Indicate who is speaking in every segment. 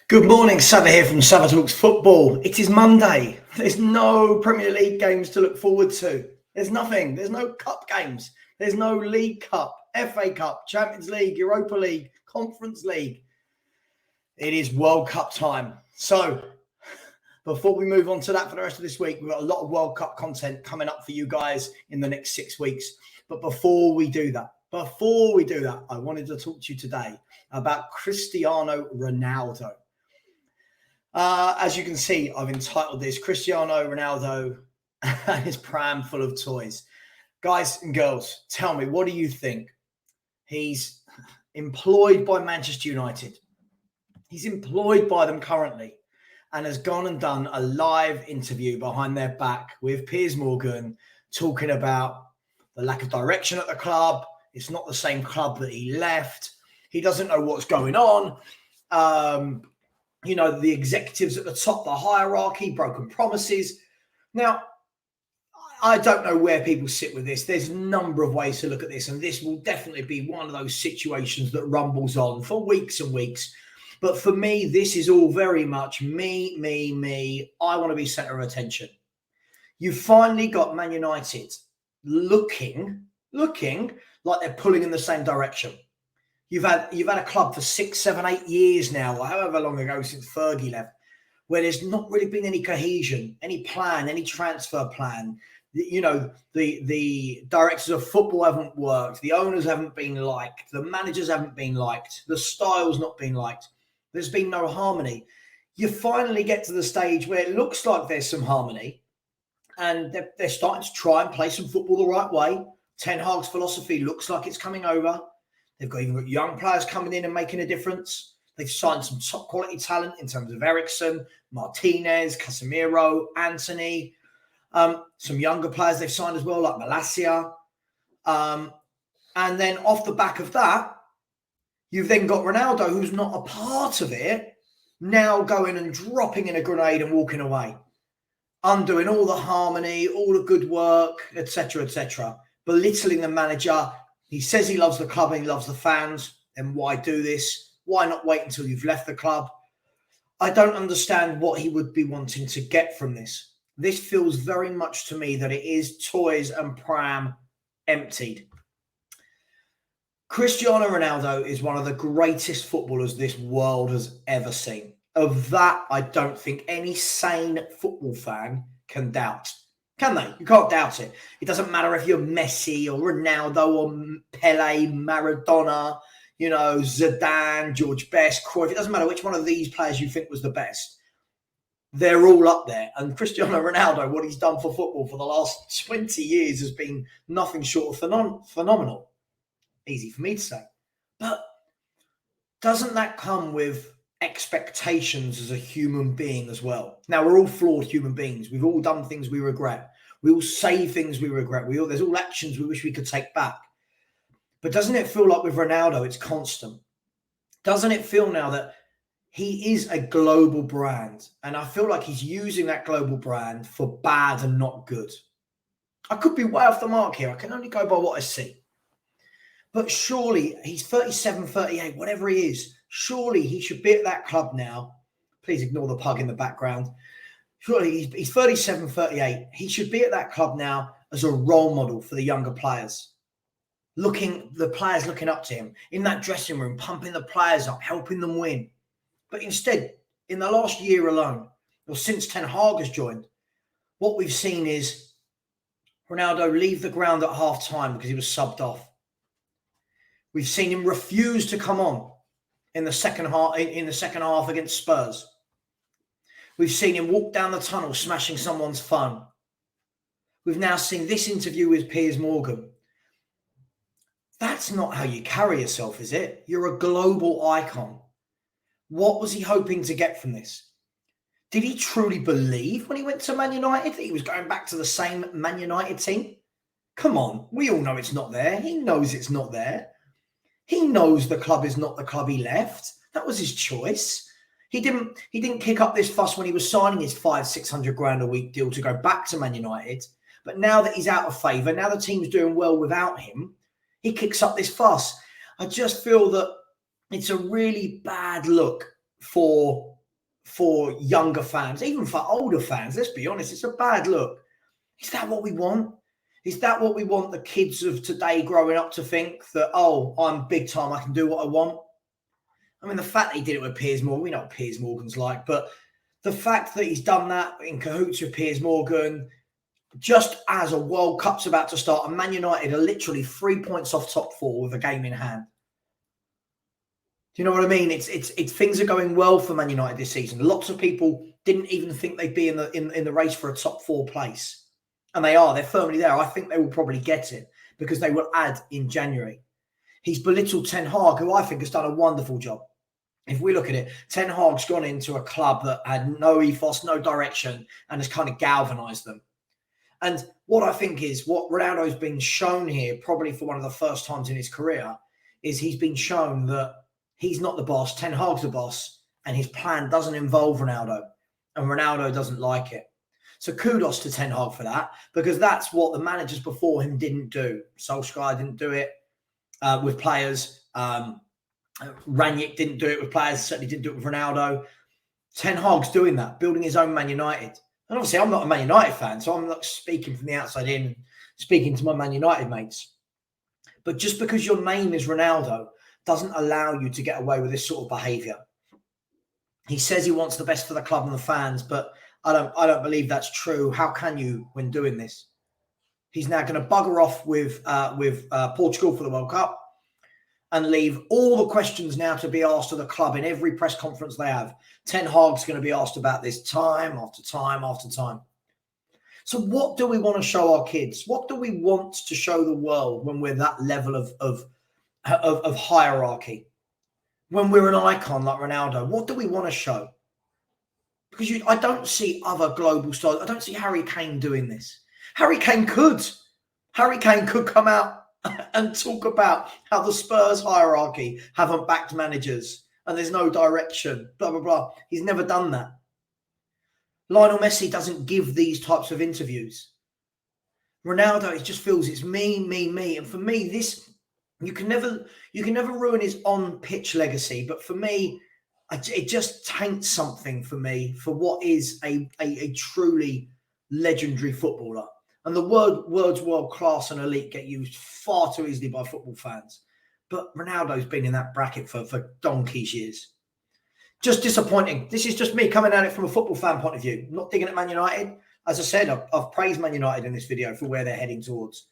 Speaker 1: Good morning, Sava here from Sava Talks Football. It is Monday. There's no Premier League games to look forward to. There's nothing. There's no cup games. There's no League Cup, FA Cup, Champions League, Europa League, Conference League. It is World Cup time. So before we move on to that for the rest of this week, we've got a lot of World Cup content coming up for you guys in the next 6 weeks. But before we do that, I wanted to talk to you today about Cristiano Ronaldo. As you can see, I've entitled this Cristiano Ronaldo and his pram full of toys. Guys and girls, tell me, what do you think? He's employed by Manchester United. He's employed by them currently and has gone and done a live interview behind their back with Piers Morgan talking about the lack of direction at the club. It's not the same club that he left. He doesn't know what's going on. The executives at the top, the hierarchy, broken promises. Now, I don't know where people sit with this. There's a number of ways to look at this, and this will definitely be one of those situations that rumbles on for weeks and weeks. But for me, this is all very much me. I want to be centre of attention. You finally got Man United looking like they're pulling in the same direction. You've had a club for 6, 7, 8 years now, or however long ago since Fergie left, where there's not really been any cohesion, any plan, any transfer plan. The directors of football haven't worked. The owners haven't been liked. The managers haven't been liked. The style's not been liked. There's been no harmony. You finally get to the stage where it looks like there's some harmony, and they're starting to try and play some football the right way. Ten Hag's philosophy looks like it's coming over. They've even got young players coming in and making a difference. They've signed some top quality talent in terms of Eriksen, Martinez, Casemiro, Anthony. Some younger players they've signed as well, like Malacia. And then off the back of that, you've then got Ronaldo, who's not a part of it, now going and dropping in a grenade and walking away, undoing all the harmony, all the good work, etc., belittling the manager. He says he loves the club and he loves the fans. Then why do this? Why not wait until you've left the club? I don't understand what he would be wanting to get from this. This feels very much to me that it is toys and pram emptied. Cristiano Ronaldo is one of the greatest footballers this world has ever seen. Of that, I don't think any sane football fan can doubt. Can they? You can't doubt it. It doesn't matter if you're Messi or Ronaldo or Pele, Maradona, Zidane, George Best, Cruyff. It doesn't matter which one of these players you think was the best. They're all up there. And Cristiano Ronaldo, what he's done for football for the last 20 years has been nothing short of phenomenal. Easy for me to say. But doesn't that come with expectations as a human being as well? Now, we're all flawed human beings. We've all done things we regret. We all say things we regret. There's all actions we wish we could take back. But doesn't it feel like with Ronaldo, it's constant? Doesn't it feel now that he is a global brand? And I feel like he's using that global brand for bad and not good. I could be way off the mark here. I can only go by what I see. But surely, he's 37, 38, whatever he is, surely he should be at that club now. Please ignore the pug in the background. Surely he's 37, 38. He should be at that club now as a role model for the younger players. The players looking up to him in that dressing room, pumping the players up, helping them win. But instead, in the last year alone, or since Ten Hag has joined, what we've seen is Ronaldo leave the ground at half time because he was subbed off. We've seen him refuse to come on in the second half against Spurs. We've seen him walk down the tunnel smashing someone's phone. We've now seen this interview with Piers Morgan. That's not how you carry yourself, is it? You're a global icon. What was he hoping to get from this? Did he truly believe when he went to Man United that he was going back to the same Man United team? Come on, we all know it's not there. He knows it's not there. He knows the club is not the club he left. That was his choice. He didn't kick up this fuss when he was signing his 500-600 grand a week deal to go back to Man United. But now that he's out of favour, now the team's doing well without him, he kicks up this fuss. I just feel that it's a really bad look for for younger fans, even for older fans. Let's be honest, it's a bad look. Is that what we want? Is that what we want the kids of today growing up to think, that, oh, I'm big time, I can do what I want? I mean, the fact that he did it with Piers Morgan, we know what Piers Morgan's like, but the fact that he's done that in cahoots with Piers Morgan, just as a World Cup's about to start, and Man United are literally 3 points off top four with a game in hand. Do you know what I mean? It's things are going well for Man United this season. Lots of people didn't even think they'd be in the race for a top four place, and they are. They're firmly there. I think they will probably get it because they will add in January. He's belittled Ten Hag, who I think has done a wonderful job. If we look at it, Ten Hag's gone into a club that had no ethos, no direction, and has kind of galvanised them. And what I think is what Ronaldo's been shown here, probably for one of the first times in his career, is he's been shown that he's not the boss, Ten Hag's the boss, and his plan doesn't involve Ronaldo, and Ronaldo doesn't like it. So kudos to Ten Hag for that, because that's what the managers before him didn't do. Solskjaer didn't do it with players. Rangnick didn't do it with players, certainly didn't do it with Ronaldo. Ten Hag's doing that, building his own Man United. And obviously, I'm not a Man United fan, so I'm not speaking from the outside in, speaking to my Man United mates. But just because your name is Ronaldo doesn't allow you to get away with this sort of behaviour. He says he wants the best for the club and the fans, but I don't believe that's true. How can you when doing this? He's now going to bugger off with Portugal for the World Cup and leave all the questions now to be asked of the club in every press conference they have. Ten Hag's going to be asked about this time after time after time. So what do we want to show our kids? What do we want to show the world when we're that level of hierarchy? When we're an icon like Ronaldo, what do we want to show? Because I don't see other global stars. I don't see Harry Kane doing this. Harry Kane could. Harry Kane could come out and talk about how the Spurs hierarchy haven't backed managers and there's no direction, blah, blah, blah. He's never done that. Lionel Messi doesn't give these types of interviews. Ronaldo, it just feels it's me, me, me. And for me, this, you can never ruin his on-pitch legacy. But for me, it just taints something for me for what is a truly legendary footballer. And the words world-class and elite get used far too easily by football fans. But Ronaldo's been in that bracket for donkey's years. Just disappointing. This is just me coming at it from a football fan point of view. I'm not digging at Man United. As I said, I've praised Man United in this video for where they're heading towards.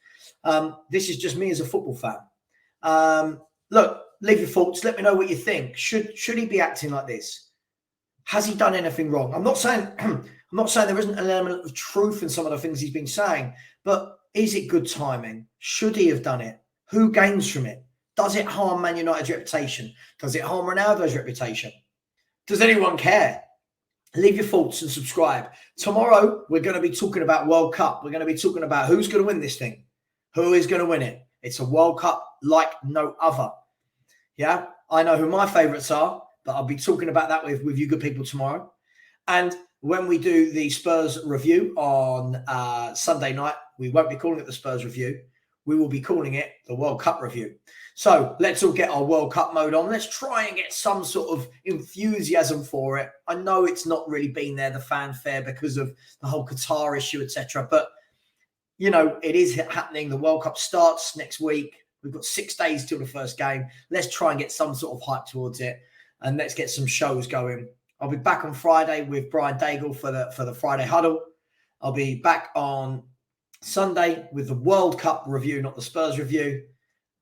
Speaker 1: This is just me as a football fan. Look, leave your thoughts. Let me know what you think. Should he be acting like this? Has he done anything wrong? I'm not saying there isn't an element of truth in some of the things he's been saying, but is it good timing? Should he have done it? Who gains from it? Does it harm Man United's reputation? Does it harm Ronaldo's reputation? Does anyone care? Leave your thoughts and subscribe. Tomorrow, we're going to be talking about World Cup. We're going to be talking about who's going to win this thing. Who is going to win it? It's a World Cup like no other. Yeah, I know who my favourites are, but I'll be talking about that with you good people tomorrow. And when we do the Spurs review on Sunday night, we won't be calling it the Spurs review. We will be calling it the World Cup review. So let's all get our World Cup mode on. Let's try and get some sort of enthusiasm for it. I know it's not really been there, the fanfare, because of the whole Qatar issue, etc. But, you know, it is happening. The World Cup starts next week. We've got 6 days till the first game. Let's try and get some sort of hype towards it. And let's get some shows going. I'll be back on Friday with Brian Daigle for the Friday Huddle. I'll be back on Sunday with the World Cup review, not the Spurs review.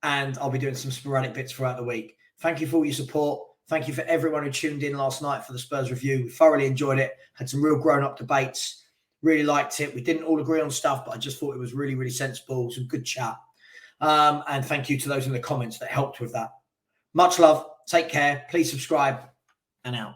Speaker 1: And I'll be doing some sporadic bits throughout the week. Thank you for all your support. Thank you for everyone who tuned in last night for the Spurs review. We thoroughly enjoyed it. Had some real grown-up debates. Really liked it. We didn't all agree on stuff, but I just thought it was really, really sensible. Some good chat. And thank you to those in the comments that helped with that. Much love. Take care. Please subscribe. And out.